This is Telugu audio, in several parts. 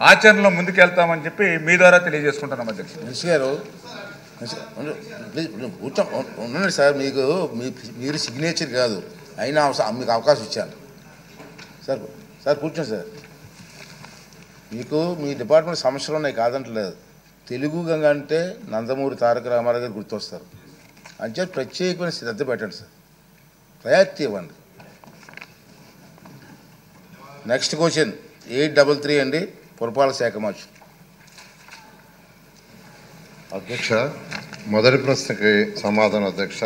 ఆచరణలో ముందుకెళ్తామని చెప్పి మీ ద్వారా తెలియజేసుకుంటున్నాం అధ్యక్ష. మినిస్టర్ గారు ఉండండి సార్, మీరు సిగ్నేచర్ కాదు అయినా మీకు అవకాశం ఇచ్చాను సార్. సార్ కూర్చోండి సార్. మీకు మీ డిపార్ట్మెంట్ సమస్యలు ఉన్నాయి కాదంటలేదు. తెలుగు గంగ అంటే నందమూరి తారక రామారావు గారు గుర్తొస్తారు. అంటే ప్రత్యేకమైన శ్రద్ధ పెట్టండి సార్, ప్రయారిటీ ఇవ్వండి. నెక్స్ట్ క్వశ్చన్ 833 అండి, పురపాలక శాఖ మంత్రి. అధ్యక్ష, మొదటి ప్రశ్నకి సమాధానం అధ్యక్ష.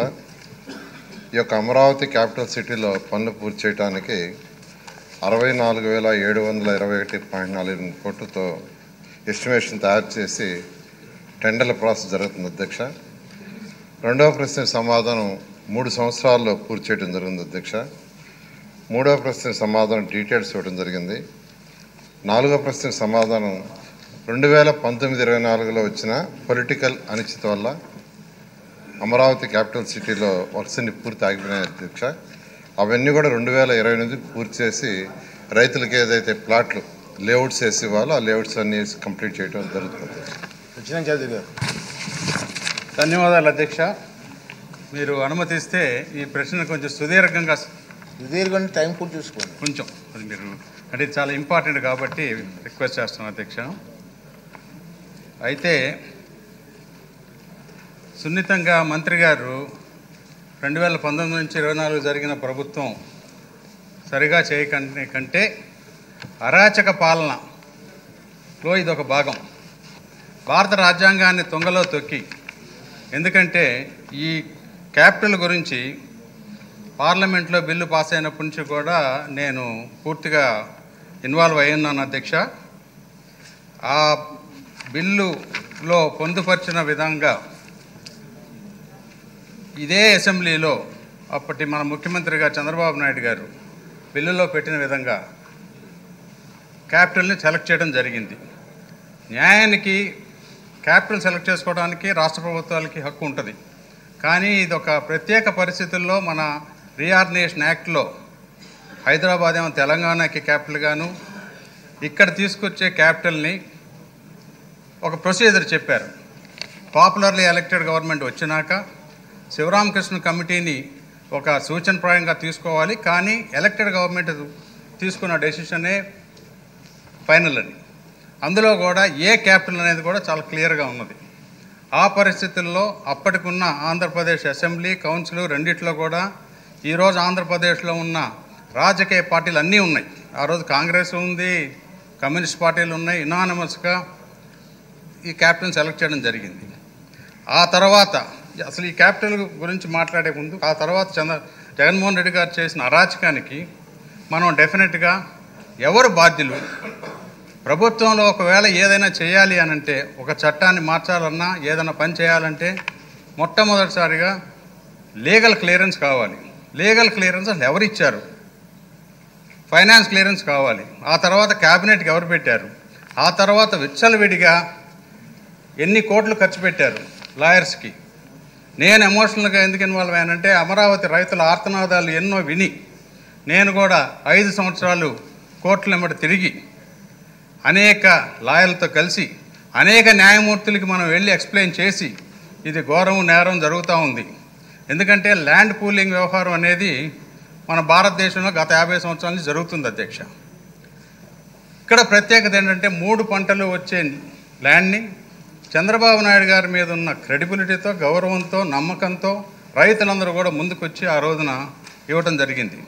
ఈ యొక్క అమరావతి క్యాపిటల్ సిటీలో పనులు పూర్తి చేయడానికి 64,721.4 కోట్లతో ఎస్టిమేషన్ తయారు చేసి టెండర్ల ప్రాసెస్ జరుగుతుంది అధ్యక్ష. రెండవ ప్రశ్న సమాధానం 3 సంవత్సరాల్లో పూర్తి చేయడం జరిగింది అధ్యక్ష. మూడవ ప్రశ్న సమాధానం డీటెయిల్స్ ఇవ్వడం జరిగింది. నాలుగవ ప్రశ్న సమాధానం 2019-24లో వచ్చిన పొలిటికల్ అనిశ్చితి వల్ల అమరావతి క్యాపిటల్ సిటీలో వర్క్స్ అన్ని పూర్తి ఆగిపోయినాయి అధ్యక్ష. అవన్నీ కూడా 2028 పూర్తి చేసి రైతులకి ఏదైతే ప్లాట్లు లేఅవుట్స్ వేసి ఇవ్వాలో ఆ లేఅవుట్స్ అన్ని కంప్లీట్ చేయడం జరుగుతుంది. ధన్యవాదాలు అధ్యక్ష. మీరు అనుమతిస్తే ఈ ప్రశ్న కొంచెం సుదీర్ఘంగా టైం కూడా చూసుకోండి కొంచెం. అది మీరు అంటే చాలా ఇంపార్టెంట్ కాబట్టి రిక్వెస్ట్ చేస్తున్నాను అధ్యక్ష. అయితే సున్నితంగా మంత్రి గారు 2019 నుంచి 24 జరిగిన ప్రభుత్వం సరిగా కంటే అరాచక పాలనలో ఇదొక భాగం. భారత రాజ్యాంగాన్ని తొంగలో తొక్కి, ఎందుకంటే ఈ క్యాపిటల్ గురించి పార్లమెంట్లో బిల్లు పాస్ అయినప్పటి నుంచి కూడా నేను పూర్తిగా ఇన్వాల్వ్ అయి ఉన్నాను అధ్యక్ష. ఆ బిల్లులో పొందుపరిచిన విధంగా ఇదే అసెంబ్లీలో అప్పటి మన ముఖ్యమంత్రిగా చంద్రబాబు నాయుడు గారు బిల్లులో పెట్టిన విధంగా క్యాపిటల్ని సెలెక్ట్ చేయడం జరిగింది. న్యాయానికి క్యాపిటల్ సెలెక్ట్ చేసుకోవడానికి రాష్ట్ర ప్రభుత్వాలకి హక్కు ఉంటుంది. కానీ ఇది ఒక ప్రత్యేక పరిస్థితుల్లో మన రీఆర్గనైజేషన్ యాక్ట్లో హైదరాబాద్ ఏమో తెలంగాణకి క్యాపిటల్ గాను, ఇక్కడ తీసుకొచ్చే క్యాపిటల్ని ఒక ప్రొసీజర్ చెప్పారు. పాపులర్లీ ఎలక్టెడ్ గవర్నమెంట్ వచ్చినాక శివరామకృష్ణ కమిటీని ఒక సూచనప్రాయంగా తీసుకోవాలి, కానీ ఎలక్టెడ్ గవర్నమెంట్ తీసుకున్న డెసిషనే ఫైనల్ అని. అందులో కూడా ఏ క్యాపిటల్ అనేది కూడా చాలా క్లియర్గా ఉన్నది. ఆ పరిస్థితుల్లో అప్పటికున్న ఆంధ్రప్రదేశ్ అసెంబ్లీ కౌన్సిల్ రెండిట్లో కూడా ఈరోజు ఆంధ్రప్రదేశ్లో ఉన్న రాజకీయ పార్టీలు అన్నీ ఉన్నాయి. ఆ రోజు కాంగ్రెస్ ఉంది, కమ్యూనిస్ట్ పార్టీలు ఉన్నాయి. ఇనానిమస్గా ఈ క్యాపిటల్ని సెలెక్ట్ చేయడం జరిగింది. ఆ తర్వాత అసలు ఈ క్యాపిటల్ గురించి మాట్లాడే ముందు ఆ తర్వాత జగన్మోహన్ రెడ్డి గారు చేసిన అరాచకానికి మనం డెఫినెట్గా ఎవరు బాధ్యులు, ప్రభుత్వంలో ఒకవేళ ఏదైనా చేయాలి అనంటే, ఒక చట్టాన్ని మార్చాలన్నా ఏదైనా పని చేయాలంటే మొట్టమొదటిసారిగా లీగల్ క్లియరెన్స్ కావాలి. లీగల్ క్లియరెన్స్ అసలు ఎవరు ఇచ్చారు? ఫైనాన్స్ క్లియరెన్స్ కావాలి. ఆ తర్వాత క్యాబినెట్కి ఎవరు పెట్టారు? ఆ తర్వాత విచ్చలవిడిగా ఎన్ని కోట్లు ఖర్చు పెట్టారు లాయర్స్కి. నేను ఎమోషనల్గా ఎందుకు ఇన్వాల్వ్ అయ్యానంటే, అమరావతి రైతుల ఆర్తనాదాలు ఎన్నో విని నేను కూడా 5 సంవత్సరాలు కోర్టుల వెంబడి తిరిగి అనేక లాయర్లతో కలిసి అనేక న్యాయమూర్తులకి మనం వెళ్ళి ఎక్స్ప్లెయిన్ చేసి ఇది ఘోరం నేరం జరుగుతూ ఉంది. ఎందుకంటే ల్యాండ్ పూలింగ్ వ్యవహారం అనేది మన భారతదేశంలో గత 50 సంవత్సరాల నుంచి జరుగుతుంది అధ్యక్ష. ఇక్కడ ప్రత్యేకత ఏంటంటే 3 పంటలు వచ్చే ల్యాండ్ని చంద్రబాబు నాయుడు గారి మీద ఉన్న క్రెడిబిలిటీతో, గౌరవంతో, నమ్మకంతో రైతులందరూ కూడా ముందుకొచ్చి ఆ రోజున ఇవ్వటం జరిగింది.